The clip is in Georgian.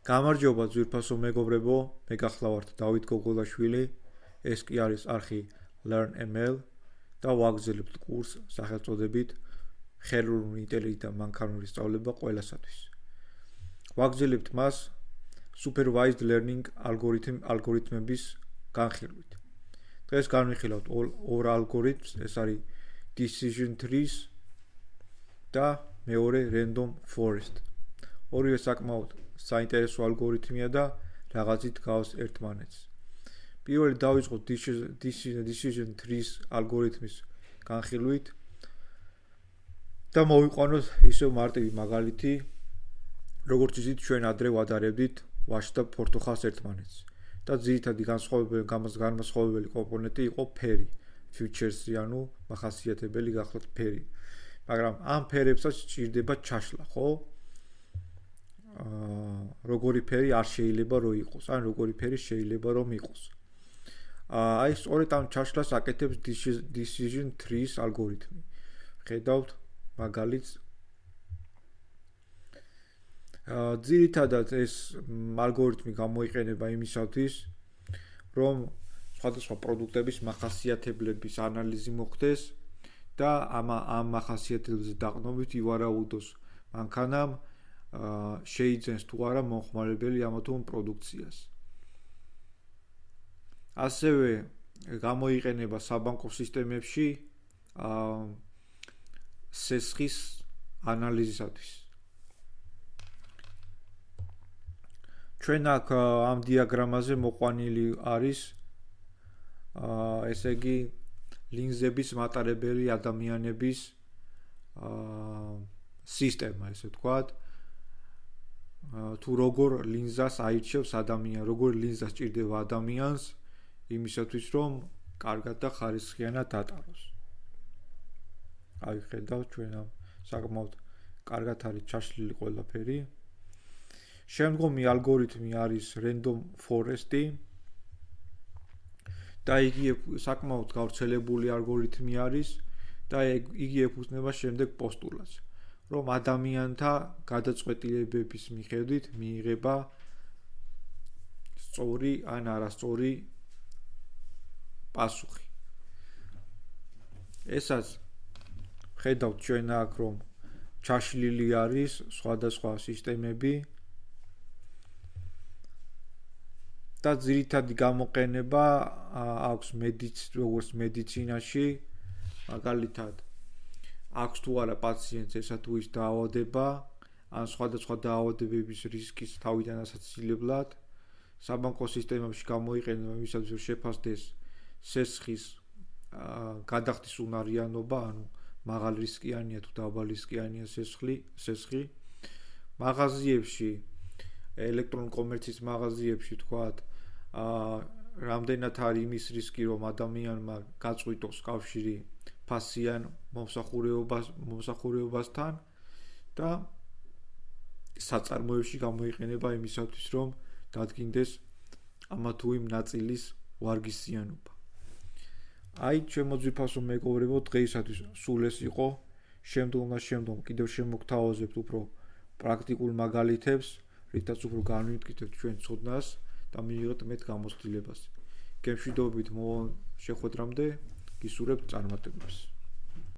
გამარჯობა ძვირფასო მეგობრებო, მე გახლავართ დავით გოგოლაშვილი, ეს კი არის არხი LearnML და ვაგრძელებთ კურსს სახელწოდებით ხელოვნური ინტელექტი და მანქანური სწავლება ყველასათვის. ვაგრძელებთ მას supervised learning ალგორითმების განხილვით. დღეს განვიხილავთ ორ ალგორითმს, ეს არის decision trees და მეორე random forest. ორივე საკმაოდ საინტერესო ალგორითმია და რაღაცით გავს ერთმანეთს. პირველი დავიწყოთ decision trees ალგორითმის განხილვით და მოვიყვანოთ ისევ მარტივი მაგალითი, როგორც იცით ჩვენ ადრე ვადარებდით ვაშ და ფორთოხას ერთმანეთს. და ძირითადი განმასხვავებელი კომპონენტი იყო ფერი, features-ი, ანუ მახასიათებელი გახლავთ ფერი. მაგრამ ამ ფერებსაც სჭირდება ჩაშლა, ხო? როგორი ფერი არ შეიძლება რომ იყოს, ან როგორი ფერი შეიძლება რომ იყოს. აი სწორედ ამ ჩაშლას აკეთებს decision trees ალგორითმი. ხედავთ მაგალითს. ძირითადად ეს ალგორითმი გამოიყენება იმისათვის, რომ სხვადასხვა პროდუქტების მახასიათებლების ანალიზი მოხდეს და ამ მახასიათებლებზე დაყრდნობით ივარაუდოს მანქანამ შეიძენს თუ არა მომხმარებელი ამა თუ პროდუქციას. ასევე გამოიყენება საბანკო სისტემებში სესხის ანალიზისათვის. ჩვენ აქ ამ დიაგრამაზე მოყვანილი არის ესე იგი ლინზების მატარებელი ადამიანების სისტემა, ესე ვთქვათ. თუ როგორ ლინზას აირჩევს ადამიანი, როგორ ლინზას ჭირდება ადამიანს იმისათვის, რომ კარგად და ხარისხიანად ატაროს. აი ხედავთ ჩვენ ამ საკმაოდ კარგად არის ჩაშლილი ყველაფერი. შემდგომი ალგორითმი არის random forest-ი და იგი საკმაოდ გავრცელებული ალგორითმი არის და იგი ეფუძნება შემდეგ პოსტულატს, რომ ადამიანთა გადაწყვეტილებების მიხედვით მიიღება სწორი ან არასწორი პასუხი. ესაც ხედავთ ჩვენ აქ, რომ ჩაშლილი არის სხვადასხვა სისტემები და ძირითადი გამოყენება აქვს როგორც მედიცინაში, მაგალითად აქვს თუ არა პაციენტს ესა თუ ის დაავადება, ან სხვადასხვა დაავადებების რისკის თავიდან ასაცილებლად, საბანკო სისტემებში გამოიყენება იმისათვის, რომ შეფასდეს სესხის გადახდის უნარიანობა, ანუ მაღალ რისკიანია თუ დაბალ რისკიანია სესხი. მაღაზიებში, ელექტრონული კომერციის მაღაზიებში ვთქვათ, რამდენად არის იმის რისკი, რომ ადამიანმა გაწყვიტოს კავშირი ფასიან მომსახურებასთან და საწარმოებში გამოიყენება იმისათვის, რომ დადგინდეს ამა თუ იმ ნაწილის ვარგისიანობა. აი ჩემო ძვირფასო მეგობრებო, დღეისათვის სულ ეს იყო. შემდგომ კიდევ შემოგთავაზებთ უფრო პრაქტიკულ მაგალითებს, რითაც უფრო განვიმტკიცებთ ჩვენ ცოდნას და მიიღეთ მეტ გამოცდილებას. გემშვიდობით მოვალ შეხვედრამდე გისურვებთ წარმატებებს.